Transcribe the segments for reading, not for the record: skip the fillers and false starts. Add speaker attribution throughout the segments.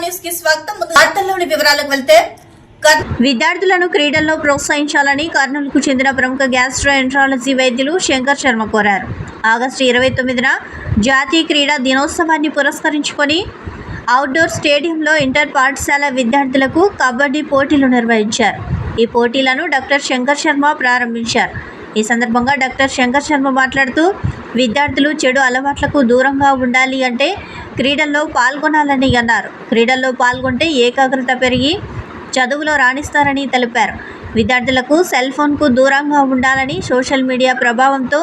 Speaker 1: News కి స్వాగతం. వార్తల్లోని వివరాలకు వెళ్తే విద్యార్థులను క్రీడల్లో ప్రోత్సహించాలని కర్నూలుకు చెందిన ప్రముఖ గ్యాస్ట్రోఎంట్రాలజీ వైద్యులు శంకర్ శర్మ కోరారు. ఆగస్టు 29న జాతీయ క్రీడా దినోత్సవాన్ని పురస్కరించుకొని అవుట్డోర్ స్టేడియంలో ఇంటర్ పాఠశాల విద్యార్థులకు కబడ్డీ పోటీలు నిర్వహించారు. ఈ పోటీలను డాక్టర్ శంకర్ శర్మ ప్రారంభించారు. ఈ సందర్భంగా డాక్టర్ శంకర్ శర్మ మాట్లాడుతూ విద్యార్థులు చెడు అలవాట్లకు దూరంగా ఉండాలి అంటే క్రీడల్లో పాల్గొనాలని అన్నారు. క్రీడల్లో పాల్గొంటే ఏకాగ్రత పెరిగి చదువులో రాణిస్తారని తెలిపారు. విద్యార్థులకు సెల్ ఫోన్కు దూరంగా ఉండాలని, సోషల్ మీడియా ప్రభావంతో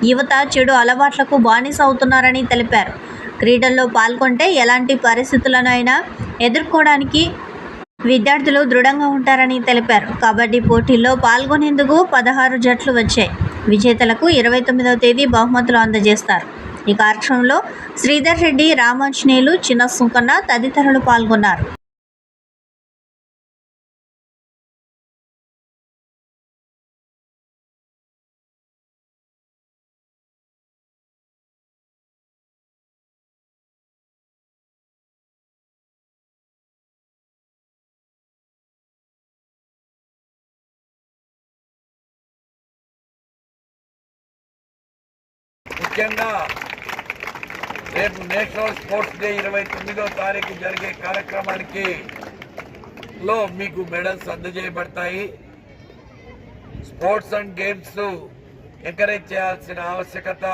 Speaker 1: యువత చెడు అలవాట్లకు బానిస అవుతున్నారని తెలిపారు. క్రీడల్లో పాల్గొంటే ఎలాంటి పరిస్థితులనైనా ఎదుర్కోవడానికి విద్యార్థులు దృఢంగా ఉంటారని తెలిపారు. కబడ్డీ పోటీల్లో పాల్గొనేందుకు 16 జట్లు వచ్చాయి. విజేతలకు 29వ తేదీ బహుమతులు అందజేస్తారు. ఈ కార్యక్రమంలో శ్రీధర్ రెడ్డి, రామాంజనేయులు, చిన్న సుంకన్న తదితరులు పాల్గొన్నారు.
Speaker 2: ముఖ్యంగా రేపు నేషనల్ స్పోర్ట్స్ డే 29వ తారీఖు జరిగే కార్యక్రమానికి మీకు మెడల్స్ అందజేయబడతాయి. స్పోర్ట్స్ అండ్ గేమ్స్ ఎంకరేజ్ చేయాల్సిన ఆవశ్యకత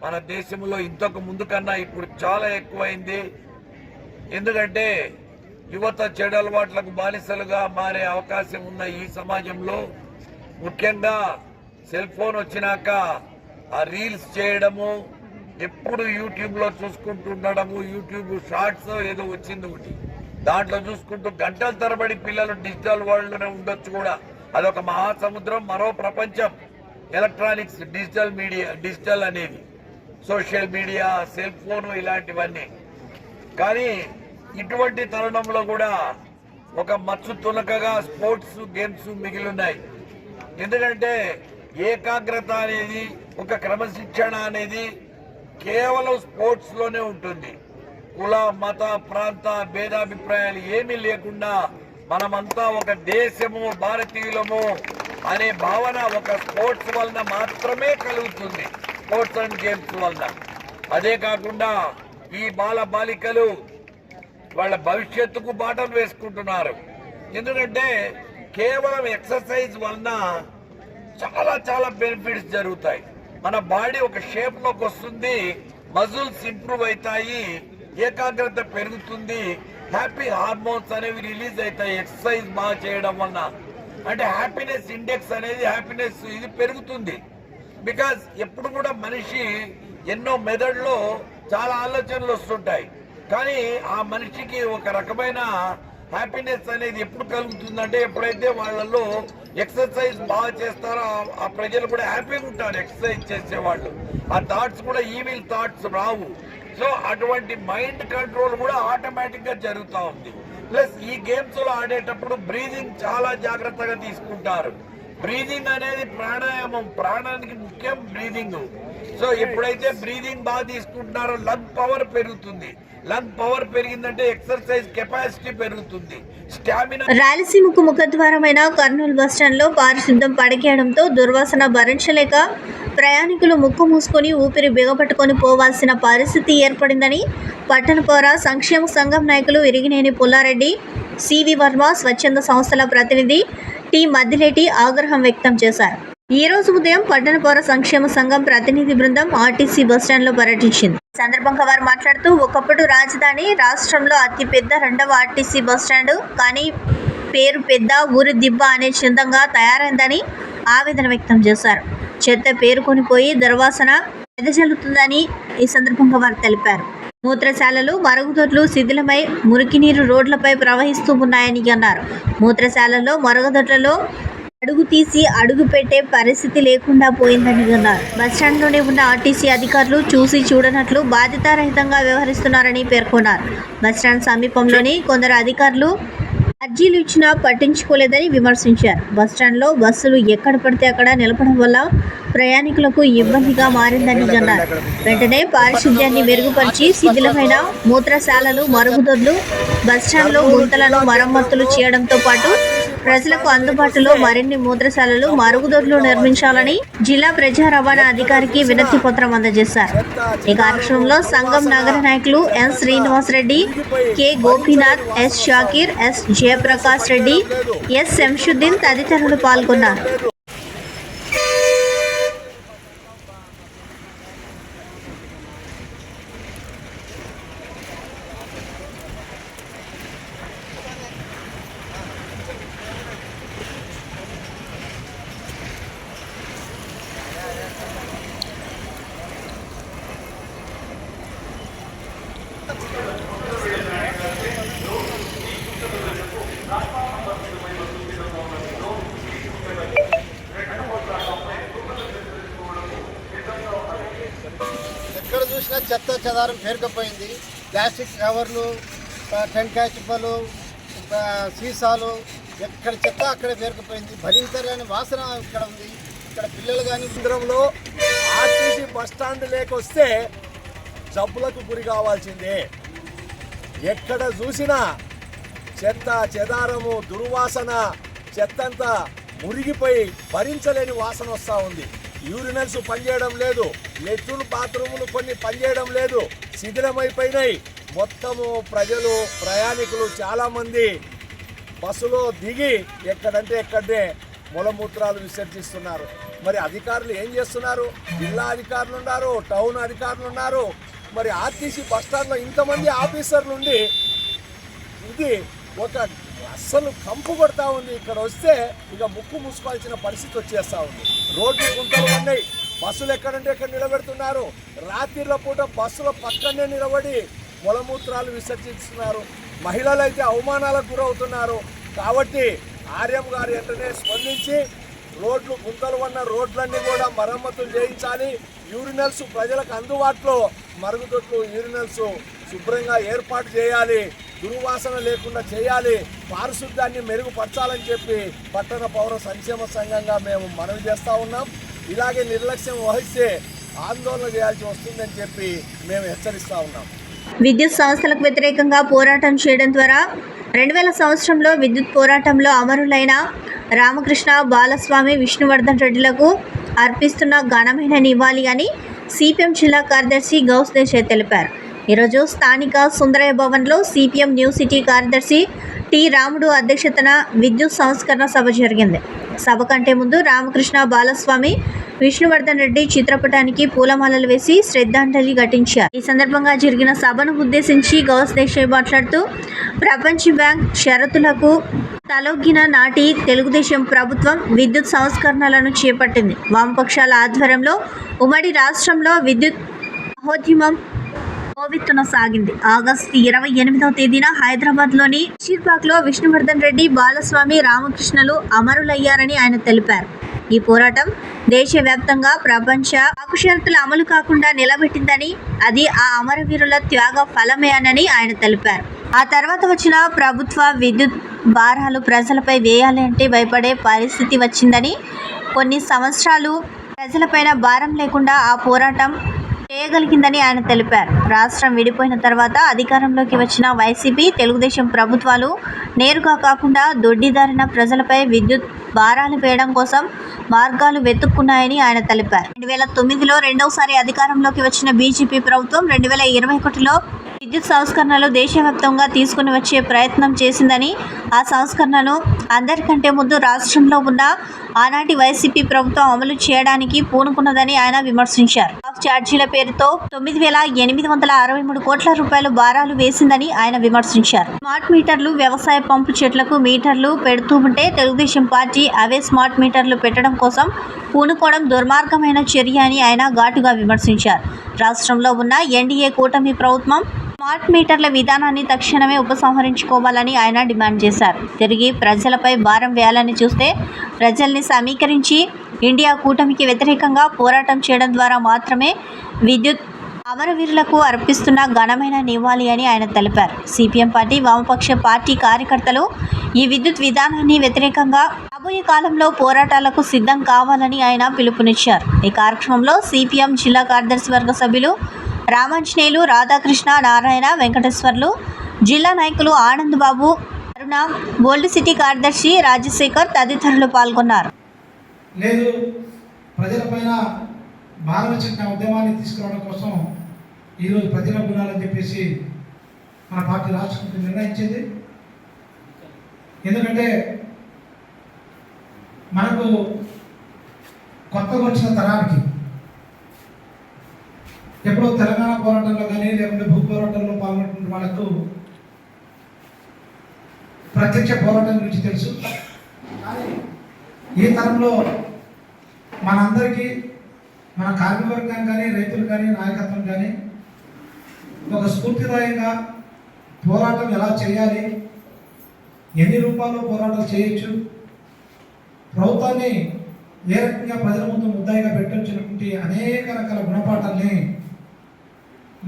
Speaker 2: మన దేశంలో ఇంతకు ముందు కన్నా ఇప్పుడు చాలా ఎక్కువైంది. ఎందుకంటే యువత చెడు అలవాట్లకు బానిసలుగా మారే అవకాశం ఉన్న ఈ సమాజంలో ముఖ్యంగా సెల్ ఫోన్ వచ్చినాక ఆ రీల్స్ చేయడము, ఎప్పుడు యూట్యూబ్లో చూసుకుంటుండడము, యూట్యూబ్ షార్ట్స్ ఏదో వచ్చింది ఒకటి, దాంట్లో చూసుకుంటూ గంటల తరబడి పిల్లలు డిజిటల్ వరల్డ్లోనే ఉండొచ్చు. కూడా అదొక మహాసముద్రం, మరో ప్రపంచం. ఎలక్ట్రానిక్స్, డిజిటల్ మీడియా, డిజిటల్ అనేది సోషల్ మీడియా, సెల్ ఫోన్ ఇలాంటివన్నీ. కానీ ఇటువంటి తరుణంలో కూడా ఒక మచ్చు తునకగా స్పోర్ట్స్ గేమ్స్ మిగిలిన్నాయి. ఎందుకంటే ఏకాగ్రత అనేది, ఒక క్రమశిక్షణ అనేది కేవలం స్పోర్ట్స్ లోనే ఉంటుంది. కుల, మత, ప్రాంత భేదాభిప్రాయాలు ఏమీ లేకుండా మనమంతా ఒక దేశము, భారతీయులము అనే భావన ఒక స్పోర్ట్స్ వలన మాత్రమే కలుగుతుంది. స్పోర్ట్స్ అండ్ గేమ్స్ వలన. అదే కాకుండా ఈ బాలికలు వాళ్ళ భవిష్యత్తుకు బాటలు వేసుకుంటున్నారు. ఎందుకంటే కేవలం ఎక్సర్సైజ్ వలన చాలా బెనిఫిట్స్ జరుగుతాయి. మన బాడీ ఒక షేప్ లోకి వస్తుంది, మజిల్స్ ఇంప్రూవ్ అవుతాయి, ఏకాగ్రత పెరుగుతుంది, హ్యాపీ హార్మోన్స్ అనేవి రిలీజ్ అవుతాయి ఎక్సర్సైజ్ బాగా చేయడం వలన. అంటే హ్యాపీనెస్ ఇండెక్స్ అనేది, హ్యాపీనెస్ ఇది పెరుగుతుంది. బికాజ్ ఎప్పుడు కూడా మనిషి ఎన్నో మెదడులో చాలా ఆలోచనలు వస్తుంటాయి, కానీ ఆ మనిషికి ఒక రకమైన హ్యాపీనెస్ అనేది ఎప్పుడు కలుగుతుందంటే ఎప్పుడైతే వాళ్ళలో ఎక్సర్సైజ్ బాగా చేస్తారో ఆ ప్రజలు కూడా హ్యాపీగా ఉంటారు. ఎక్సర్సైజ్ చేసేవాళ్ళు ఆ థాట్స్ కూడా ఈవిల్ థాట్స్ రావు. సో అటువంటి మైండ్ కంట్రోల్ కూడా ఆటోమేటిక్ గా జరుగుతూ ఉంది. ప్లస్ ఈ గేమ్స్ లో ఆడేటప్పుడు బ్రీదింగ్ చాలా జాగ్రత్తగా తీసుకుంటారు. బ్రీదింగ్ అనేది ప్రాణాయామం, ప్రాణానికి ముఖ్యం బ్రీదింగ్. సో ఎప్పుడైతే బ్రీదింగ్ బాగా తీసుకుంటున్నారో లంగ్ పవర్ పెరుగుతుంది. లంగ్ పవర్ పెరిగిందంటే ఎక్సర్సైజ్ కెపాసిటీ పెరుగుతుంది, స్టామినా.
Speaker 1: రాయలసీమకు ముఖద్వారమైన కర్నూలు బస్టాండ్లో పారిశుద్ధ్యం పడికేయడంతో దుర్వాసన భరించలేక ప్రయాణికులు ముక్కు మూసుకొని ఊపిరి బిగపట్టుకొని పోవాల్సిన పరిస్థితి ఏర్పడిందని పట్టణ పౌర సంక్షేమ సంఘం నాయకులు ఇరిగినేని పుల్లారెడ్డి, సివి వర్మ, స్వచ్ఛంద సంస్థల ప్రతినిధి టి మద్దిలేటి ఆగ్రహం వ్యక్తం చేశారు. ఈ రోజు ఉదయం పట్టణ పౌర సంక్షేమ సంఘం ప్రతినిధి బృందం ఆర్టీసీ బస్టాండ్లో పర్యటించింది. ఈ సందర్భంగా వారు మాట్లాడుతూ ఒకప్పుడు రాజధాని రాష్ట్రంలో అతిపెద్ద 2వ ఆర్టీసీ బస్టాండ్, కానీ పేరు పెద్ద, ఊరి దిబ్బ అనే చందంగా తయారైందని ఆవేదన వ్యక్తం చేశారు. చెత్త పేరుకొనిపోయి దుర్వాసన వెదజల్లుతుందని ఈ సందర్భంగా వారు తెలిపారు. మూత్రశాలలు, మరుగుదొడ్లు శిథిలమై మురికి నీరు రోడ్లపై ప్రవహిస్తూ ఉన్నాయని అన్నారు. మూత్రశాలల్లో, మరుగుదొడ్లలో అడుగు తీసి అడుగు పెట్టే పరిస్థితి లేకుండా పోయిందని అన్నారు. బస్టాండ్లోనే ఉన్న ఆర్టీసీ అధికారులు చూసి చూడనట్లు బాధ్యతారహితంగా వ్యవహరిస్తున్నారని పేర్కొన్నారు. బస్టాండ్ సమీపంలోని కొందరు అధికారులు అర్జీలు ఇచ్చినా పట్టించుకోలేదని విమర్శించారు. బస్టాండ్లో బస్సులు ఎక్కడ పడితే అక్కడ నిలపడం వల్ల ప్రయాణికులకు ఇబ్బందిగా మారిందని అన్నారు. వెంటనే పారిశుద్ధ్యాన్ని మెరుగుపరిచి శిథిలమైన మూత్రశాలలు, మరుగుదొడ్లు, బస్టాండ్లో గుంతలను మరమ్మతులు చేయడంతో పాటు ప్రజలకు అందుబాటులో మరిన్ని మూత్రశాలలు, మరుగుదొడ్లు నిర్మించాలని జిల్లా ప్రజా రవాణా అధికారికి వినతి పత్రం అందజేశారు. ఈ కార్యక్రమంలో సంఘం నగర నాయకులు N Srinivasareddy, K Gopinath, S Shakir, S Jayaprakash Reddy, S Shamshuddin తదితరులు పాల్గొన్నారు.
Speaker 3: ఎక్కడ చూసినా చెత్త చెదారం పేరుకపోయింది. ప్లాస్టిక్ కవర్లు, టెంకాయ చిప్పలు, సీసాలు, ఎక్కడ చెత్త అక్కడే పేరుకపోయింది. భరించలేని వాసన ఇక్కడ ఉంది. ఇక్కడ పిల్లలు కానీ
Speaker 4: కేంద్రంలో ఆర్టీసీ బస్టాండ్ లేకొస్తే జబ్బులకు గురి కావాల్సిందే. ఎక్కడ చూసినా చెత్త చెదారము, దుర్వాసన, చెత్తంతా మురిగిపోయి భరించలేని వాసన వస్తూ ఉంది. యూరినల్స్ పనిచేయడం లేదు, లెట్రిన్ బాత్రూములు కొన్ని పనిచేయడం లేదు, శిథిలమైపోయినాయి. మొత్తము ప్రజలు, ప్రయాణికులు చాలామంది బస్సులో దిగి ఎక్కడంటే ఎక్కడే మూలమూత్రాలు విసర్జిస్తున్నారు. మరి అధికారులు ఏం చేస్తున్నారు? జిల్లా అధికారులు ఉన్నారు, టౌన్ అధికారులు ఉన్నారు. మరి ఆర్టీసీ బస్టాండ్లో ఇంతమంది ఆఫీసర్లు ఉండి ఇది ఒక అస్సలు కంపు కొడతా ఉంది. ఇక్కడ వస్తే ఇక ముక్కు మూసుకోవాల్సిన పరిస్థితి వచ్చేస్తూ ఉంది. రోడ్లు గుంతలు ఉన్నాయి, బస్సులు ఎక్కడంటే ఎక్కడ నిలబెడుతున్నారు. రాత్రిళ్ళ పూట బస్సుల పక్కనే నిలబడి మూలమూత్రాలు విసర్జిస్తున్నారు. మహిళలు అయితే అవమానాలకు గురవుతున్నారు. కాబట్టి ఆర్ఎం గారు వెంటనే స్పందించి రోడ్లు గుంతలు ఉన్న రోడ్లన్నీ కూడా మరమ్మతులు చేయించాలి. యూరినల్స్ ప్రజలకు అందుబాటులో మరుగుదొడ్లు, యూరినల్స్ శుభ్రంగా ఏర్పాటు చేయాలి. దుర్వాసన లేకుండా చేయాలి. పారిశుద్ధ్యాన్ని మెరుగుపరచాలని చెప్పి పట్టణ పౌర సంక్షేమ సంఘంగా మేము మనవి చేస్తూ ఉన్నాం. ఇలాగే నిర్లక్ష్యం వహిస్తే ఆందోళన చేయాల్సి వస్తుందని చెప్పి మేము హెచ్చరిస్తూ ఉన్నాం.
Speaker 1: విద్యుత్ సంస్థలకు వ్యతిరేకంగా పోరాటం చేయడం ద్వారా 2000 సంవత్సరంలో విద్యుత్ పోరాటంలో అమరులైన రామకృష్ణ, బాలస్వామి, విష్ణువర్ధన్ రెడ్డిలకు అర్పిస్తున్న ఘనమైన నివాళి అని సిపిఎం జిల్లా కార్యదర్శి గౌస్ దేశాయ్ తెలిపారు. ఈరోజు స్థానిక సుందరయ్య భవన్లో సిపిఎం న్యూ సిటీ కార్యదర్శి టి రాముడు అధ్యక్షతన విద్యుత్ సంస్కరణ సభ జరిగింది. సభ కంటే ముందు రామకృష్ణ, బాలస్వామి, విష్ణువర్ధన్ రెడ్డి చిత్రపటానికి పూలమాలలు వేసి శ్రద్ధాంజలి ఘటించారు. ఈ సందర్భంగా జరిగిన సభను ఉద్దేశించి గౌస్ దేశాయ్ మాట్లాడుతూ ప్రపంచ బ్యాంక్ షరతులకు తలొగ్గిన నాటి తెలుగుదేశం ప్రభుత్వం విద్యుత్ సంస్కరణలను చేపట్టింది. వామపక్షాల ఆధ్వర్యంలో ఉమ్మడి రాష్ట్రంలో విద్యుత్ మహోద్యమం కోవెత్తున సాగింది. ఆగస్టు 28వ తేదీన హైదరాబాద్లోని బషీర్బాగ్లో విష్ణువర్ధన్ రెడ్డి, బాలస్వామి, రామకృష్ణలు అమరులయ్యారని ఆయన తెలిపారు. ఈ పోరాటం దేశవ్యాప్తంగా ప్రపంచ హక్కు షరతుల అమలు కాకుండా నిలబెట్టిందని, అది ఆ అమరవీరుల త్యాగ ఫలమేనని ఆయన తెలిపారు. ఆ తర్వాత వచ్చిన ప్రభుత్వ విద్యుత్ భారాలు ప్రజలపై వేయాలి అంటే భయపడే పరిస్థితి వచ్చిందని, కొన్ని సంవత్సరాలు ప్రజలపైన భారం లేకుండా ఆ పోరాటం చేయగలిగిందని ఆయన తెలిపారు. రాష్ట్రం విడిపోయిన తర్వాత అధికారంలోకి వచ్చిన వైసీపీ, తెలుగుదేశం ప్రభుత్వాలు నేరుగా కాకుండా దొడ్డిదారిన ప్రజలపై విద్యుత్ భారాలు వేయడం కోసం మార్గాలు వెతుక్కున్నాయని ఆయన తెలిపారు. 2009లో రెండవసారి అధికారంలోకి వచ్చిన బీజేపీ ప్రభుత్వం 2021లో విద్యుత్ సంస్కరణలు దేశవ్యాప్తంగా తీసుకుని వచ్చే ప్రయత్నం చేసిందని, ఆ సంస్కరణను అందరికంటే ముందు రాష్ట్రంలో ఉన్న ఆనాటి వైసీపీ ప్రభుత్వం అమలు చేయడానికి పూనుకున్నదని ఆయన విమర్శించారు. ఛార్జీల పేరుతో 9,863 కోట్ల రూపాయలు భారాలు వేసిందని ఆయన విమర్శించారు. స్మార్ట్ మీటర్లు, వ్యవసాయ పంపు చెట్లకు మీటర్లు పెడుతూ ఉంటే తెలుగుదేశం పార్టీ అవే స్మార్ట్ మీటర్లు పెట్టడం కోసం పూనుకోవడం దుర్మార్గమైన చర్య అని ఆయన ఘాటుగా విమర్శించారు. రాష్ట్రంలో ఉన్న ఎన్డీఏ కూటమి ప్రభుత్వం స్మార్ట్ మీటర్ల విధానాన్ని తక్షణమే ఉపసంహరించుకోవాలని ఆయన డిమాండ్ చేశారు. తిరిగి ప్రజలపై భారం వేయాలని చూస్తే ప్రజల్ని సమీకరించి ఇండియా కూటమికి వ్యతిరేకంగా పోరాటం చేయడం ద్వారా మాత్రమే విద్యుత్ అమరవీరులకు అర్పిస్తున్న ఘనమైన నివాళి అని ఆయన తెలిపారు. సిపిఎం పార్టీ వామపక్ష పార్టీ కార్యకర్తలు ఈ విద్యుత్ విధానాన్ని వ్యతిరేకంగా రాబోయే కాలంలో పోరాటాలకు సిద్ధం కావాలని ఆయన పిలుపునిచ్చారు. ఈ కార్యక్రమంలో సిపిఎం జిల్లా కార్యదర్శి వర్గ సభ్యులు రామాంజనేయులు, రాధాకృష్ణ, నారాయణ, వెంకటేశ్వర్లు, జిల్లా నాయకులు ఆనంద్ బాబు, అరుణ, గోల్డ్ సిటీ కార్యదర్శి రాజశేఖర్ తదితరులు పాల్గొన్నారు.
Speaker 5: లేదు ప్రజలపైన భారత చట్ట ఉద్యమాన్ని తీసుకురావడం కోసం ఈరోజు ప్రతిన గుణాలని చెప్పేసి మన పార్టీ రాష్ట్ర కమిటీ నిర్ణయించింది. ఎందుకంటే మనకు కొత్తగా వచ్చిన తరానికి ఎప్పుడో తెలంగాణ పోరాటంలో కానీ లేకుంటే భూ పోరాటంలో పాల్గొంటున్న వాళ్ళకు ప్రత్యక్ష పోరాటం గురించి తెలుసు. కానీ ఈ తరంలో మనందరికీ మన కార్మికవర్గం కానీ రైతులు కానీ నాయకత్వం కానీ ఒక స్ఫూర్తిదాయంగా పోరాటం ఎలా చేయాలి, ఎన్ని రూపాల్లో పోరాటం చేయొచ్చు, ప్రభుత్వాన్ని ఏ రకంగా ప్రజల ముందు ముద్దాయిగా పెట్టొచ్చినటువంటి అనేక రకాల గుణపాఠాలని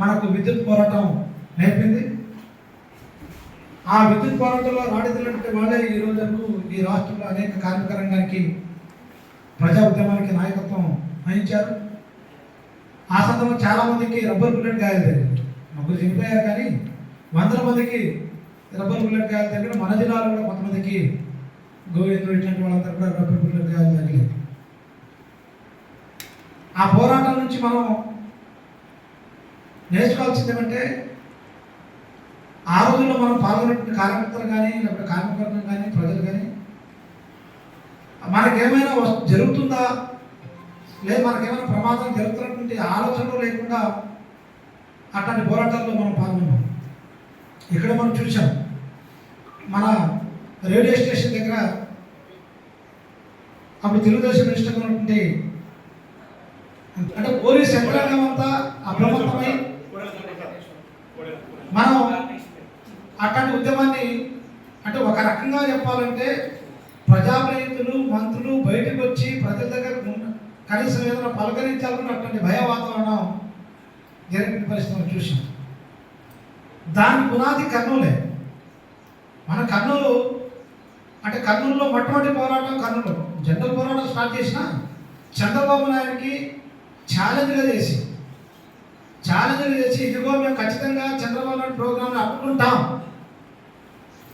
Speaker 5: మనకు విద్యుత్ పోరాటం నేర్పింది. ఆ విద్యుత్ పోరాటంలో రాడిదినటువంటి వాళ్ళే ఈ రోజు ఈ రాష్ట్రంలో అనేక కార్మిక రంగానికి ప్రజా ఉద్యమానికి నాయకత్వం వహించారు. ఆ సందర్భంలో చాలా మందికి రబ్బర్ బుల్లెట్ గాయాలు జరిగింది. ముగ్గురు చనిపోయారు, కానీ వందల మందికి రబ్బర్ బుల్లెట్ గాయాలు జరిగిన మన జిల్లాలో కూడా కొంతమందికి గోవిందుడు ఇట్లాంటి వాళ్ళందరూ కూడా రబ్బర్ బుల్లెట్ గాయాలు జరిగింది. ఆ పోరాటం నుంచి మనం నేర్చుకోవాల్సింది ఏమంటే, ఆ రోజుల్లో మనం పాల్గొన్నటువంటి కార్యకర్తలు కానీ లేకపోతే కార్మికవర్గం కానీ ప్రజలు కానీ మనకేమైనా జరుగుతుందా లేదు మనకేమైనా ప్రమాదం జరుగుతున్నటువంటి ఆలోచనలు లేకుండా అట్లాంటి పోరాటాల్లో మనం పాల్గొన్నాం. ఇక్కడ మనం చూసాం, మన రేడియో స్టేషన్ దగ్గర అప్పుడు తెలుగుదేశం మినిస్టర్గా ఉన్నటువంటి అంటే పోలీస్ యంత్రాంగం అంతా అప్రమత్తమై మనం అట్లాంటి ఉద్యమాన్ని అంటే ఒక రకంగా చెప్పాలంటే ప్రజాప్రతినిధులు మంత్రులు బయటకు వచ్చి ప్రజల దగ్గర కనీసం ఏదైనా పలకరించాలని అట్లాంటి భయ వాతావరణం జరిగిన పరిస్థితులను చూసాం. దాని పునాది కర్నూలే. మన కర్నూలు అంటే కర్నూలులో మొట్టమొదటి పోరాటం కర్నూలు జనరల్ పోరాటం స్టార్ట్ చేసిన చంద్రబాబు నాయుడికి ఛాలెంజ్గా చేసి ఇదిగో మేము ఖచ్చితంగా చంద్రబాబు నాయుడు ప్రోగ్రాంని అప్పుకుంటాం.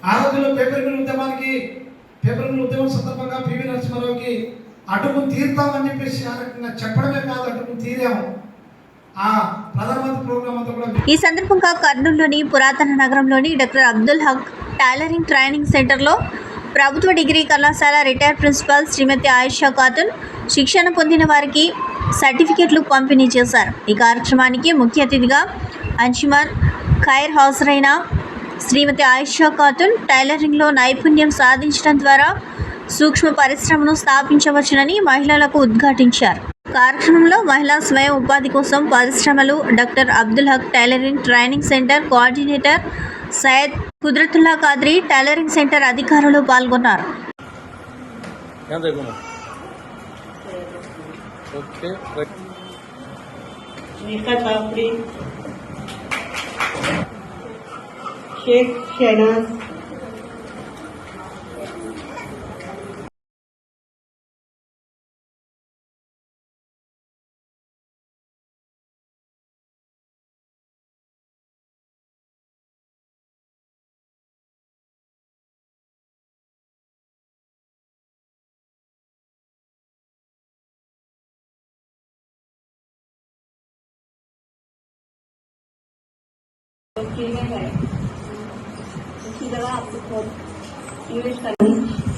Speaker 5: ఆ రోజుల్లో పేపర్ మిల్ ఉద్యమం సందర్భంగా పివి నరసింహారావుకి అడ్డుకుని తీరుతామని చెప్పేసి ఆ రకంగా చెప్పడమే కాదు, అడ్డుకుని తీరాము. ఆ ప్రధానమంత్రి ప్రోగ్రాం అంతా కూడా.
Speaker 1: ఈ సందర్భంగా కర్నూలులోని పురాతన నగరంలోని doctor Abdul Haq tailoring training సెంటర్లో ప్రభుత్వ డిగ్రీ కళాశాల రిటైర్డ్ ప్రిన్సిపల్ శ్రీమతి ఆయిషా ఖాతున్ శిక్షణ పొందిన వారికి సర్టిఫికెట్లు పంపిణీ చేశారు. ఈ కార్యక్రమానికి ముఖ్య అతిథిగా అంజుమన్ ఖైర్ హాజరైన శ్రీమతి ఆయిషా ఖాతున్ టైలరింగ్లో నైపుణ్యం సాధించడం ద్వారా సూక్ష్మ పరిశ్రమను స్థాపించవచ్చునని మహిళలకు ఉద్ఘాటించారు. కార్యక్రమంలో మహిళా స్వయం ఉపాధి కోసం పరిశ్రమలు doctor Abdul Haq tailoring training centre coordinator Syed Qudratullah Khadri tailoring centre అధికారులు పాల్గొన్నారు.
Speaker 6: Sheikh Shehnaaz,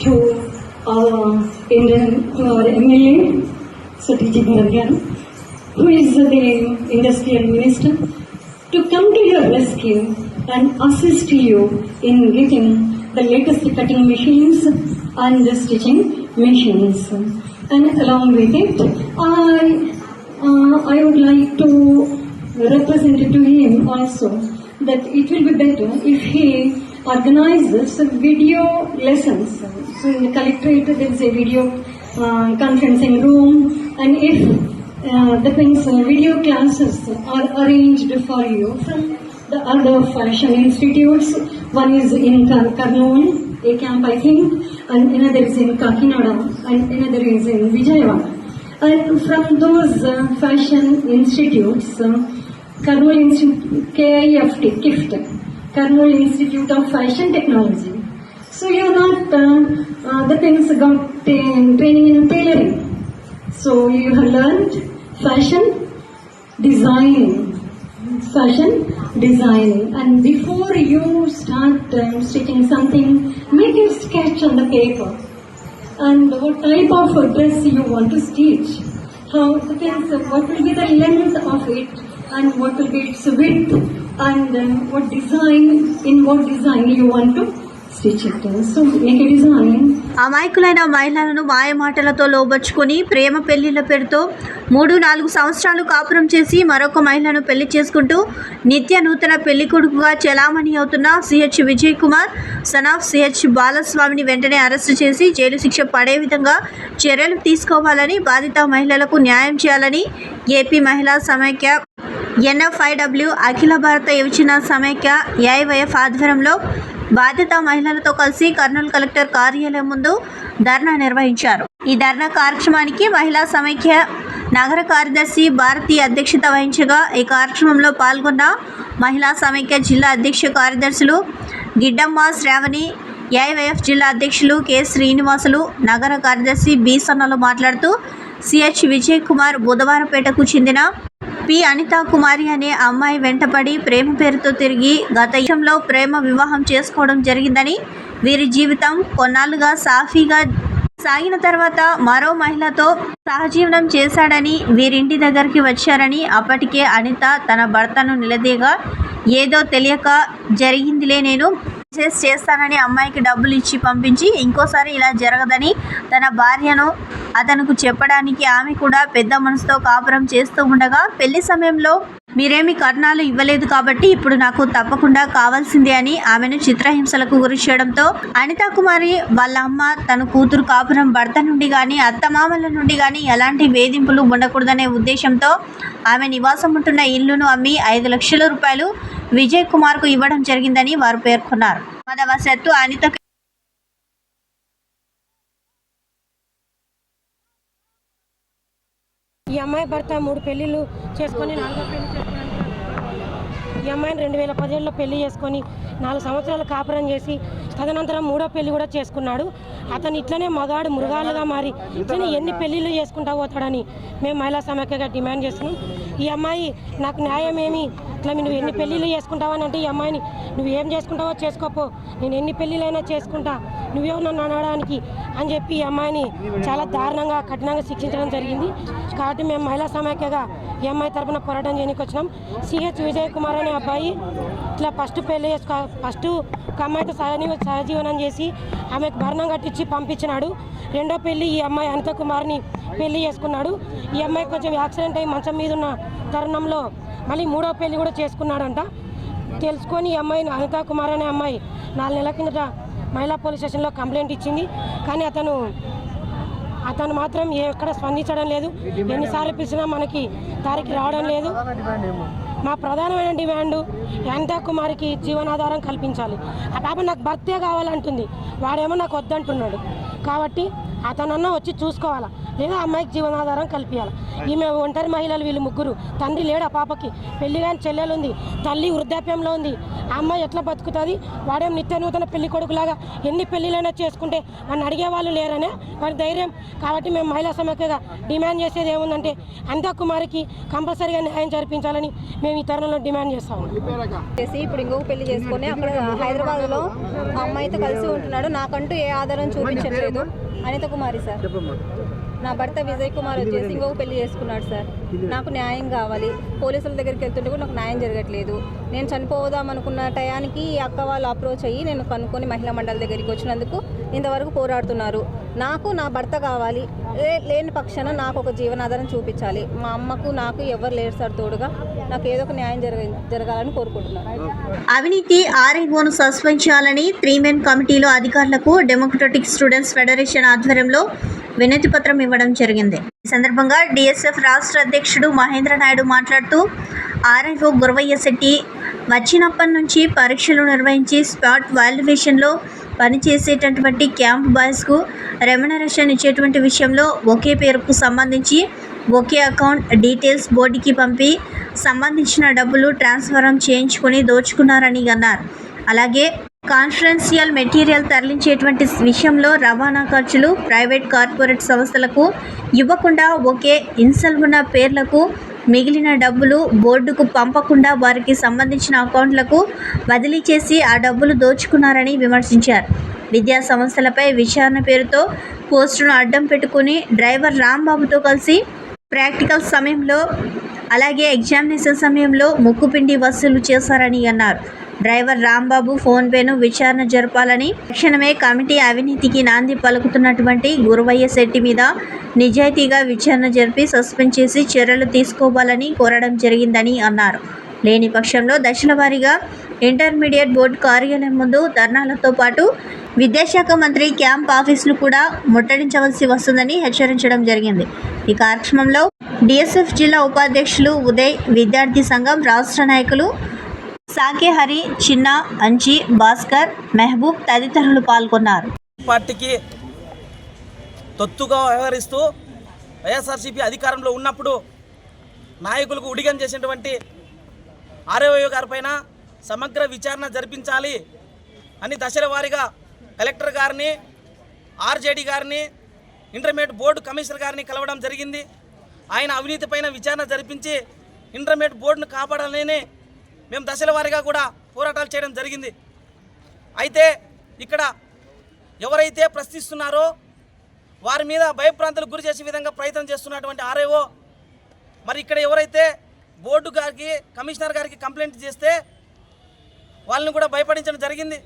Speaker 6: to our MLA, Satyajit Narayan, who is the Industrial Minister, to come to your rescue and assist you in getting the latest cutting machines and the stitching machines. And along with it, I would like to represent to him also that it will be better if he organizes video lessons. So in the collectorate there is a video conferencing room, and if that means video classes are arranged for you from the other fashion institutes. One is in Kurnool, a camp I think, and another is in Kakinada, and another is in Vijayawada. And from those fashion institutes, Kurnool KIFT, Kurnool Institute of Fashion Technology. So you got the things got training in tailoring. So you have learned fashion designing, and before you start stitching something, make a sketch on the paper and what type of dress you want to stitch, how the things, what will be the length of it and what will be its width, and what design you want to stitch it. So make a design.
Speaker 1: అమాయకులైన మహిళలను మాయమాటలతో లోబర్చుకుని ప్రేమ పెళ్లిళ్ల పేరుతో 3-4 సంవత్సరాలు కాపురం చేసి మరొక మహిళను పెళ్లి చేసుకుంటూ నిత్య నూతన పెళ్లి కొడుకుగా చెలామణి అవుతున్న CH Vijay Kumar son of CH బాలస్వామిని వెంటనే అరెస్టు చేసి జైలు శిక్ష పడే విధంగా చర్యలు తీసుకోవాలని, బాధిత మహిళలకు న్యాయం చేయాలని ఏపీ మహిళా సమైక్య NFIW అఖిల భారత యువజన సమైక్య AIYF ఆధ్వర్యంలో బాధిత మహిళలతో కలిసి కర్నూలు కలెక్టర్ కార్యాలయం ముందు ధర్నా నిర్వహించారు. ఈ ధర్నా కార్యక్రమానికి మహిళా సమైక్య నగర కార్యదర్శి భారతి అధ్యక్షత వహించగా ఈ కార్యక్రమంలో పాల్గొన్న మహిళా సమైక్య జిల్లా అధ్యక్ష కార్యదర్శులు గిడ్డమ్మ శ్రావణి, AIYF జిల్లా అధ్యక్షులు K శ్రీనివాసులు, నగర కార్యదర్శి B సన్నలు మాట్లాడుతూ సిహెచ్ విజయ్ కుమార్ బుధవారపేటకు చెందిన P అనితా కుమారి అనే అమ్మాయి వెంటపడి ప్రేమ పేరుతో తిరిగి గత విషయంలో ప్రేమ వివాహం చేసుకోవడం జరిగిందని, వీరి జీవితం కొన్నాళ్ళుగా సాఫీగా సాగిన తర్వాత మరో మహిళతో సహజీవనం చేశాడని, వీరింటి దగ్గరికి వచ్చారని, అప్పటికే అనిత తన భర్తను నిలదీయగా ఏదో తెలియక జరిగిందిలే, నేను మెసేజ్ చేస్తానని అమ్మాయికి డబ్బులు ఇచ్చి పంపించి ఇంకోసారి ఇలా జరగదని తన భార్యను అతనుకు చెప్పడానికి ఆమె కూడా పెద్ద మనసుతో కాపురం చేస్తూ ఉండగా, పెళ్లి సమయంలో మీరేమి కట్నాలు ఇవ్వలేదు కాబట్టి ఇప్పుడు నాకు తప్పకుండా కావాల్సిందే అని ఆమెను చిత్రహింసలకు గురి చేయడంతో అనితా కుమారి వాళ్ళ అమ్మ తన కూతురు కాపురం భర్త నుండి కానీ అత్తమామల నుండి కానీ ఎలాంటి వేధింపులు ఉండకూడదనే ఉద్దేశంతో ఆమె నివాసం ఉంటున్న ఇల్లును అమ్మి 5 లక్షల రూపాయలు విజయ్ కుమార్కు ఇవ్వడం జరిగిందని వారు పేర్కొన్నారు. ప్రమాదవశాత్తు అనిత
Speaker 7: ఈ అమ్మాయి భర్త 3 పెళ్ళిళ్ళు చేసుకొని 4వ పెళ్లి చేసుకోవడానికి ఈ అమ్మాయిని 2017లో పెళ్లి చేసుకొని 4 సంవత్సరాలు కాపురం చేసి తదనంతరం 3వ పెళ్లి కూడా చేసుకున్నాడు. అతను ఇట్లనే మగాడు మృగాలుగా మారి ఇట్లనే ఎన్ని పెళ్ళిళ్ళు చేసుకుంటా పోతాడని మేము మహిళా సమైక్యగా డిమాండ్ చేస్తున్నాం. ఈ అమ్మాయి నాకు న్యాయం ఏమి, ఇట్లా నువ్వు ఎన్ని పెళ్ళిళ్ళు చేసుకుంటావా అని అంటే ఈ అమ్మాయిని నువ్వు ఏం చేసుకుంటావో చేసుకోపో, నేను ఎన్ని పెళ్ళిళ్ళైనా చేసుకుంటా, నువ్వేమో నన్ను అనడానికి అని చెప్పి ఈ అమ్మాయిని చాలా దారుణంగా కఠినంగా శిక్షించడం జరిగింది. కాబట్టి మేము మహిళా సమైక్యగా ఈ అమ్మాయి తరఫున పోరాటం చేయడానికి వచ్చినాం. సిహెచ్ విజయ్ కుమార్ అనే అబ్బాయి ఇట్లా ఫస్ట్ ఒక అమ్మాయితో సహజీవనం చేసి ఆమెకు భరణం కట్టించి పంపించినాడు. 2వ పెళ్లి ఈ అమ్మాయి అనిత కుమార్ని పెళ్లి చేసుకున్నాడు. ఈ అమ్మాయి కొంచెం యాక్సిడెంట్ అయ్యి మంచం మీద ఉన్న తరుణంలో మళ్ళీ 3వ పెళ్లి కూడా చేసుకున్నాడంట. తెలుసుకొని ఈ అమ్మాయిని అనితా కుమార్ అనే అమ్మాయి 4 నెలల కిందట మహిళా పోలీస్ స్టేషన్లో కంప్లైంట్ ఇచ్చింది. కానీ అతను మాత్రం ఎక్కడ స్పందించడం లేదు. ఎన్నిసార్లు పిలిచినా మనకి దారికి రావడం లేదు. మా ప్రధానమైన డిమాండ్ అనితా కుమార్కి జీవనాధారం కల్పించాలి. ఆ పాప నాకు భర్తే కావాలంటుంది, వాడేమో నాకు వద్దంటున్నాడు. కాబట్టి అతనన్నా వచ్చి చూసుకోవాలా, లేదా అమ్మాయికి జీవనాధారం కల్పించాలి. ఈమె ఒంటరి మహిళలు, వీళ్ళు 3 తండ్రి లేడు, ఆ పాపకి పెళ్లి కాని చెల్లెలు ఉంది, తల్లి వృద్ధాప్యంలో ఉంది. ఆ అమ్మాయి ఎట్లా బతుకుతుంది? వాడేం నిత్య నూతన పెళ్లి కొడుకులాగా ఎన్ని పెళ్లిలైనా చేసుకుంటే వాడిని అడిగే వాళ్ళు లేరనే వాడి ధైర్యం. కాబట్టి మేము మహిళా సమైక్యగా డిమాండ్ చేసేది ఏముందంటే అనితా కుమార్కి కంపల్సరీగా న్యాయం జరిపించాలని మేము ఈ తరుణంలో డిమాండ్ చేస్తాము.
Speaker 8: ఇప్పుడు ఇంకొక పెళ్లి చేసుకుని అక్కడ హైదరాబాద్లో ఆ అమ్మాయితో కలిసి ఉంటున్నాడు. నాకంటూ ఏ ఆధారం చూపించట్లేదు. అనిత కుమారి సార్, నా భర్త విజయ్ కుమార్ వచ్చేసి ఇంకొక పెళ్లి చేసుకున్నాడు సార్. నాకు న్యాయం కావాలి. పోలీసుల దగ్గరికి వెళ్తుంటే కూడా నాకు న్యాయం జరగట్లేదు. నేను చనిపోదాం అనుకున్న టయానికి అక్క వాళ్ళు అప్రోచ్ అయ్యి నేను కనుక్కొని మహిళా మండలి దగ్గరికి వచ్చినందుకు ఇంతవరకు పోరాడుతున్నారు. నాకు నా భర్త కావాలి, లేని పక్షాన నాకు ఒక జీవనాధారం చూపించాలి. మా అమ్మకు నాకు ఎవరు లేరు సార్ తోడుగా. నాకు ఏదో ఒక న్యాయం జరగాలని కోరుకుంటున్నాను.
Speaker 1: అవినీతి RIOను సస్పెండ్ చేయాలని 3 మెన్ కమిటీలో అధికారులకు డెమోక్రటిక్ స్టూడెంట్స్ ఫెడరేషన్ ఆధ్వర్యంలో వినతి పత్రం ఇవ్వడం జరిగింది. ఈ సందర్భంగా డిఎస్ఎఫ్ రాష్ట్ర అధ్యక్షుడు మహేంద్ర నాయుడు మాట్లాడుతూ ఆర్ఐఓ గురవయ్య శెట్టి వచ్చినప్పటి నుంచి పరీక్షలు నిర్వహించి స్పాట్ వాల్యుయేషన్లో పనిచేసేటటువంటి క్యాంప్ బాయ్స్కు రెమ్యునరేషన్ ఇచ్చేటువంటి విషయంలో ఒకే పేరుకు సంబంధించి ఒకే అకౌంట్ డీటెయిల్స్ బోర్డుకి పంపి సంబంధించిన డబ్బులు ట్రాన్స్ఫర్ చేయించుకొని దోచుకున్నారని అన్నారు. అలాగే కాన్ఫరెన్షియల్ మెటీరియల్ తరలించేటువంటి విషయంలో రవాణా ఖర్చులు ప్రైవేట్ కార్పొరేట్ సంస్థలకు ఇవ్వకుండా ఒకే ఇన్సల్ ఉన్న పేర్లకు మిగిలిన డబ్బులు బోర్డుకు పంపకుండా వారికి సంబంధించిన అకౌంట్లకు బదిలీ చేసి ఆ డబ్బులు దోచుకున్నారని విమర్శించారు. విద్యా సంస్థలపై విచారణ పేరుతో పోస్టును అడ్డం పెట్టుకుని డ్రైవర్ రాంబాబుతో కలిసి ప్రాక్టికల్ సమయంలో అలాగే ఎగ్జామినేషన్ సమయంలో ముక్కుపిండి వసూలు చేశారని అన్నారు. డ్రైవర్ రాంబాబు ఫోన్పేను విచారణ జరపాలని, తక్షణమే కమిటీ అవినీతికి నాంది పలుకుతున్నటువంటి గురవయ్య శెట్టి మీద నిజాయితీగా విచారణ జరిపి సస్పెండ్ చేసి చర్యలు తీసుకోవాలని కోరడం జరిగిందని అన్నారు. లేని పక్షంలో దశల వారీగా ఇంటర్మీడియట్ బోర్డు కార్యాలయం ముందు ధర్నాలతో పాటు విద్యాశాఖ మంత్రి క్యాంప్ ఆఫీసును కూడా ముట్టడించవలసి వస్తుందని హెచ్చరించడం జరిగింది. ఈ కార్యక్రమంలో డిఎస్ఎఫ్ జిల్లా ఉపాధ్యక్షులు ఉదయ్, విద్యార్థి సంఘం రాష్ట్ర నాయకులు సాకే హరి, చిన్న, అంచి, భాస్కర్, మెహబూబ్ తదితరులు పాల్గొన్నారు.
Speaker 9: పార్టీకి తొత్తుగా వ్యవహరిస్తూ వైఎస్ఆర్సీపీ అధికారంలో ఉన్నప్పుడు నాయకులకు ఉడిగం చేసినటువంటి ఆర్ఐఓ గారి పైన సమగ్ర విచారణ జరిపించాలి అని దశల వారీగా కలెక్టర్ గారిని, ఆర్జేడీ గారిని, ఇంటర్మీడియట్ బోర్డు కమిషనర్ గారిని కలవడం జరిగింది. ఆయన అవినీతి పైన విచారణ జరిపించి ఇంటర్మీడియట్ బోర్డును కాపాడాలని మేము దశల వారీగా కూడా పోరాటాలు చేయడం జరిగింది. అయితే ఇక్కడ ఎవరైతే ప్రశ్నిస్తున్నారో వారి మీద భయప్రాంతాలకు గురి చేసే విధంగా ప్రయత్నం చేస్తున్నటువంటి ఆర్ఐఓ మరి ఇక్కడ ఎవరైతే బోర్డు గారికి, కమిషనర్ గారికి కంప్లైంట్ చేస్తే వాళ్ళని కూడా భయపడించడం జరిగింది.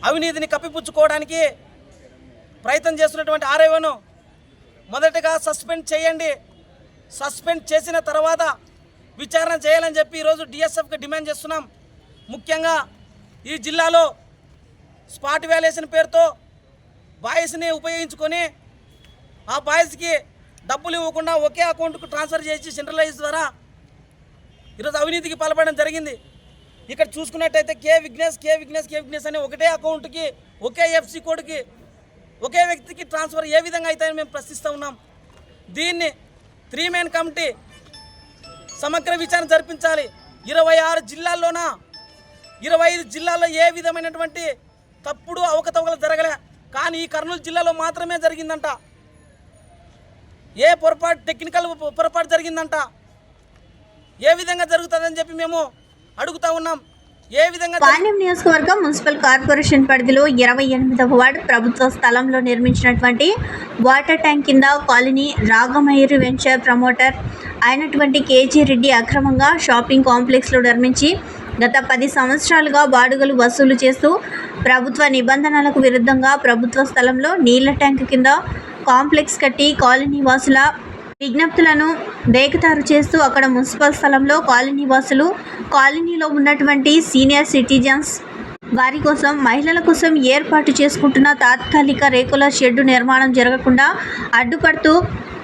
Speaker 9: అవినీతిని కప్పిపుచ్చుకోవడానికి ప్రయత్నం చేస్తున్నటువంటి ఆర్ఐఓను మొదటగా సస్పెండ్ చేయండి. సస్పెండ్ చేసిన తర్వాత విచారణ చేయాలని చెప్పి ఈరోజు డిఎస్ఎఫ్కి డిమాండ్ చేస్తున్నాం. ముఖ్యంగా ఈ జిల్లాలో స్పాట్ వాల్యుయేషన్ పేరుతో బాయ్స్ని ఉపయోగించుకొని ఆ బాయ్స్కి డబ్బులు ఇవ్వకుండా ఒకే అకౌంట్కు ట్రాన్స్ఫర్ చేసి సెంట్రలైజ్ ద్వారా ఈరోజు అవినీతికి పాల్పడడం జరిగింది. ఇక్కడ చూసుకున్నట్టయితే కే విఘ్నేష్ అనే ఒకటే అకౌంట్కి ఒకే ఎఫ్సి కోడ్కి ఒకే వ్యక్తికి ట్రాన్స్ఫర్ ఏ విధంగా అవుతాయని మేము ప్రశ్నిస్తూ ఉన్నాం. దీన్ని 3 మెన్ కమిటీ సమగ్ర విచారణ జరిపించాలి. 26 జిల్లాల్లోన 25 జిల్లాల్లో ఏ విధమైనటువంటి తప్పుడు అవకతవకలు జరగలే, కానీ ఈ కర్నూలు జిల్లాలో మాత్రమే జరిగిందంట. ఏ టెక్నికల్ పొరపాటు జరిగిందంట. ఏ విధంగా జరుగుతుందని చెప్పి మేము అడుగుతా ఉన్నాం. ఏ విధంగా
Speaker 1: పాణ్యం నియోజకవర్గం మున్సిపల్ కార్పొరేషన్ పరిధిలో 28వ వార్డు ప్రభుత్వ స్థలంలో నిర్మించినటువంటి వాటర్ ట్యాంక్ కింద కాలనీ రాగమయూరి వెంచర్ ప్రమోటర్ అయినటువంటి కేజీ రెడ్డి అక్రమంగా షాపింగ్ కాంప్లెక్స్లో నిర్మించి గత 10 సంవత్సరాలుగా బాడుగలు వసూలు చేస్తూ ప్రభుత్వ నిబంధనలకు విరుద్ధంగా ప్రభుత్వ స్థలంలో నీళ్ల ట్యాంక్ కింద కాంప్లెక్స్ కట్టి కాలనీ వాసుల విజ్ఞప్తులను బేఖతారు చేస్తూ అక్కడ మున్సిపల్ స్థలంలో కాలనీ వాసులు, కాలనీలో ఉన్నటువంటి సీనియర్ సిటిజన్స్ వారి కోసం, మహిళల కోసం ఏర్పాటు చేసుకుంటున్న తాత్కాలిక రేకుల షెడ్డు నిర్మాణం జరగకుండా అడ్డుపడుతూ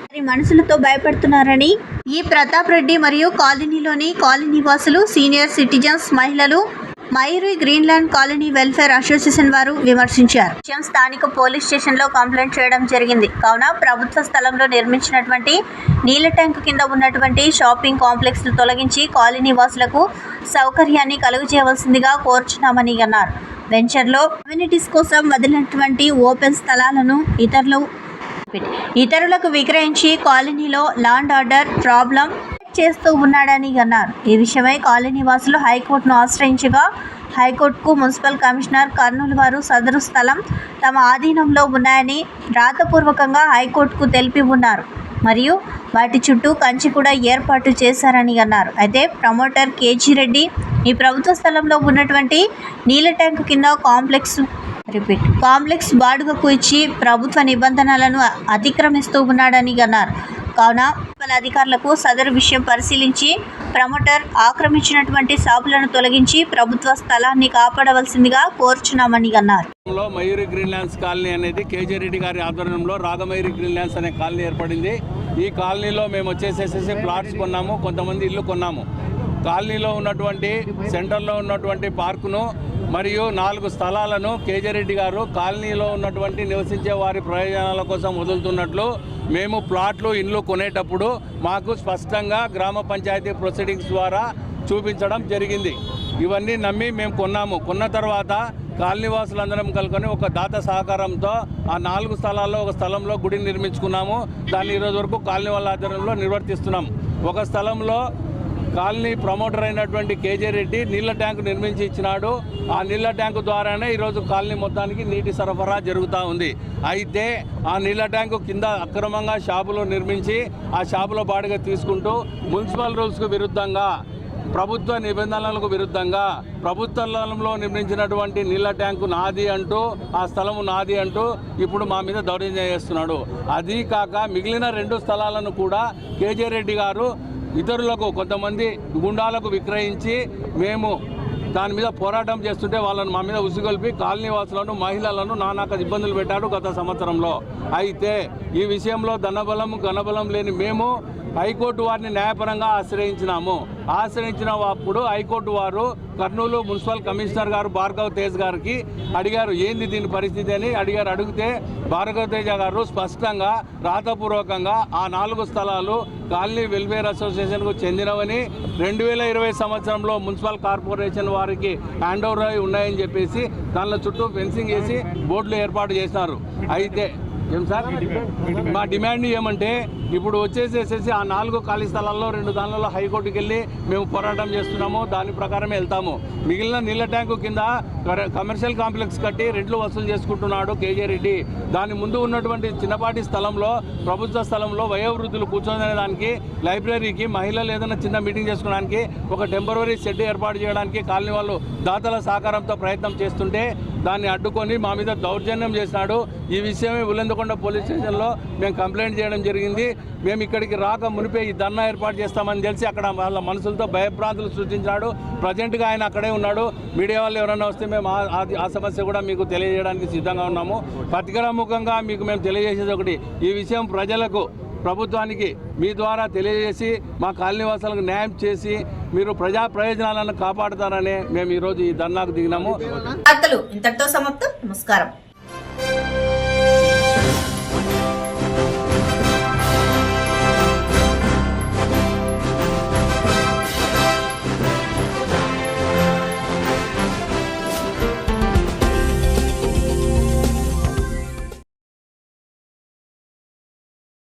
Speaker 1: వారి మనసులతో భయపడుతున్నారని ఈ ప్రతాప్ రెడ్డి మరియు కాలనీలోని కాలనీ వాసులు, సీనియర్ సిటిజన్స్, మహిళలు Mayuri Greenland colony welfare association వారు విమర్శించారు. స్థానిక పోలీస్ స్టేషన్లో కంప్లైంట్ చేయడం జరిగింది. కావున ప్రభుత్వ స్థలంలో నిర్మించినటువంటి నీళ్ల ట్యాంకు కింద ఉన్నటువంటి షాపింగ్ కాంప్లెక్స్ తొలగించి కాలనీ వాసులకు సౌకర్యాన్ని కలుగజేయవలసిందిగా కోరుచున్నామని అన్నారు. వెంచర్లో కమ్యూనిటీస్ కోసం వదిలినటువంటి ఓపెన్ స్థలాలను ఇతరులకు విక్రయించి కాలనీలో లాండ్ ఆర్డర్ ప్రాబ్లం చేస్తూ ఉన్నాడని అన్నారు. ఈ విషయమై కాలనీ వాసులు హైకోర్టును ఆశ్రయించగా హైకోర్టుకు మున్సిపల్ కమిషనర్ కర్నూలు వారు సదరు స్థలం తమ ఆధీనంలో ఉన్నాయని రాతపూర్వకంగా హైకోర్టుకు తెలిపి ఉన్నారు మరియు వాటి చుట్టూ కంచి కూడా ఏర్పాటు చేశారని అన్నారు. అయితే ప్రమోటర్ కేజీ రెడ్డి ఈ ప్రభుత్వ స్థలంలో ఉన్నటువంటి నీళ్ల ట్యాంకు కింద కాంప్లెక్స్ బాడుగకు ఇచ్చి ప్రభుత్వ నిబంధనలను అతిక్రమిస్తూ ఉన్నాడని అన్నారు. కావున మున్సిపల్ అధికారులకు సదరు విషయం పరిశీలించి ప్రమోటర్ ఆక్రమించినటువంటి షాపులను తొలగించి ప్రభుత్వ స్థలాన్ని కాపాడవలసిందిగా కోరుచున్నామని అన్నారు.
Speaker 10: మయూరి గ్రీన్ ల్యాండ్స్ కాలనీ అనేది కేజీ రెడ్డి గారి ఆధ్వర్యంలో రాగమయూరి గ్రీన్ ల్యాండ్స్ అనే కాలనీ ఏర్పడింది. ఈ కాలనీలో మేము వచ్చేసేసి ప్లాట్స్ కొన్నాము, కొంతమంది ఇల్లు కొన్నాము. కాలనీలో ఉన్నటువంటి సెంటర్లో ఉన్నటువంటి పార్కును మరియు 4 స్థలాలను కేజీ రెడ్డి గారు కాలనీలో ఉన్నటువంటి నివసించే వారి ప్రయోజనాల కోసం వదులుతున్నట్లు మేము ప్లాట్లు ఇండ్లు కొనేటప్పుడు మాకు స్పష్టంగా గ్రామ పంచాయతీ ప్రొసీడింగ్స్ ద్వారా చూపించడం జరిగింది. ఇవన్నీ నమ్మి మేము కొన్నాము. కొన్న తర్వాత కాలనీవాసులందరం కలుకొని ఒక దాత సహకారంతో ఆ 4 స్థలాల్లో ఒక స్థలంలో గుడిని నిర్మించుకున్నాము. దాన్ని ఈరోజు వరకు కాలనీ వాళ్ళ ఆధ్వర్యంలో నిర్వర్తిస్తున్నాం. ఒక స్థలంలో కాలనీ ప్రమోటర్ అయినటువంటి కేజీ రెడ్డి నీళ్ల ట్యాంకు నిర్మించి ఇచ్చినాడు. ఆ నీళ్ల ట్యాంకు ద్వారానే ఈరోజు కాలనీ మొత్తానికి నీటి సరఫరా జరుగుతూ ఉంది. అయితే ఆ నీళ్ల ట్యాంకు కింద అక్రమంగా షాపులు నిర్మించి ఆ షాపుల బాడిగ తీసుకుంటూ మున్సిపల్ రూల్స్కు విరుద్ధంగా, ప్రభుత్వ నిబంధనలకు విరుద్ధంగా ప్రభుత్వ స్థలంలో నిర్మించినటువంటి నీళ్ల ట్యాంకు నాది అంటూ, ఆ స్థలము నాది అంటూ ఇప్పుడు మా మీద దౌర్జన్యం చేస్తున్నాడు. అది కాక మిగిలిన 2 స్థలాలను కూడా కేజీ రెడ్డి గారు ఇతరులకు, కొంతమంది గుండాలకు విక్రయించి మేము దాని మీద పోరాటం చేస్తుంటే వాళ్ళను మా మీద ఉసిగొల్పి కాలనీ వాసులను, మహిళలను నానాక ఇబ్బందులు పెట్టాడు గత సంవత్సరంలో. అయితే ఈ విషయంలో ధనబలం ఘనబలం లేని మేము హైకోర్టు వారిని న్యాయపరంగా ఆశ్రయించినప్పుడు హైకోర్టు వారు కర్నూలు మున్సిపల్ కమిషనర్ గారు భార్గవ్ తేజ్ గారికి అడిగారు, ఏంది దీని పరిస్థితి అని అడిగితే భార్గవ్ తేజ్ గారు స్పష్టంగా రాతపూర్వకంగా ఆ 4 స్థలాలు కాలనీ వెల్ఫేర్ అసోసియేషన్కు చెందినవని 2020 సంవత్సరంలో మున్సిపల్ కార్పొరేషన్ వారికి హ్యాండ్ ఓవర్ అయి ఉన్నాయని చెప్పేసి దానిలో చుట్టూ ఫెన్సింగ్ వేసి బోర్డులు ఏర్పాటు చేసినారు. అయితే ఏం సార్ మా డిమాండ్ ఏమంటే ఇప్పుడు వచ్చేసేసి ఆ 4 ఖాళీ స్థలాల్లో 2 దానిలలో హైకోర్టుకి వెళ్ళి మేము పోరాటం చేస్తున్నాము. దాని ప్రకారమే వెళ్తాము. మిగిలిన నీళ్ల ట్యాంకు కింద కమర్షియల్ కాంప్లెక్స్ కట్టి రెంట్లు వసూలు చేసుకుంటున్నాడు కేజీ రెడ్డి. దాని ముందు ఉన్నటువంటి చిన్నపాటి స్థలంలో, ప్రభుత్వ స్థలంలో వయోవృద్ధులు కూర్చొనే దానికి, లైబ్రరీకి, మహిళలు ఏదైనా చిన్న మీటింగ్ చేసుకోవడానికి ఒక టెంపరరీ షెడ్ ఏర్పాటు చేయడానికి కాలనీ వాళ్ళు దాతల సహకారంతో ప్రయత్నం చేస్తుంటే దాన్ని అడ్డుకొని మా మీద దౌర్జన్యం చేసినాడు. ఈ విషయమే ఉల్లెందుకొండ పోలీస్ స్టేషన్లో మేము కంప్లైంట్ చేయడం జరిగింది. మేము ఇక్కడికి రాక మునిపే ఈ ధర్నా ఏర్పాటు చేస్తామని తెలిసి అక్కడ వాళ్ళ మనసులతో భయభ్రాంతులు సృష్టించాడు. ప్రజెంట్గా ఆయన అక్కడే ఉన్నాడు. మీడియా వాళ్ళు ఎవరైనా వస్తే మేము ఆ సమస్య కూడా మీకు తెలియజేయడానికి సిద్ధంగా ఉన్నాము. పత్రికాముఖంగా మీకు మేము తెలియజేసేది ఒకటి, ఈ విషయం ప్రజలకు, ప్రభుత్వానికి మీ ద్వారా తెలియజేసి మా కాలనీవాసులకు న్యాయం చేసి మీరు ప్రజా ప్రయోజనాలను కాపాడుతారని మేము ఈరోజు ఈ ధర్నాకు దిగినాము.
Speaker 1: ఇంతటితో సమాప్తం. నమస్కారం.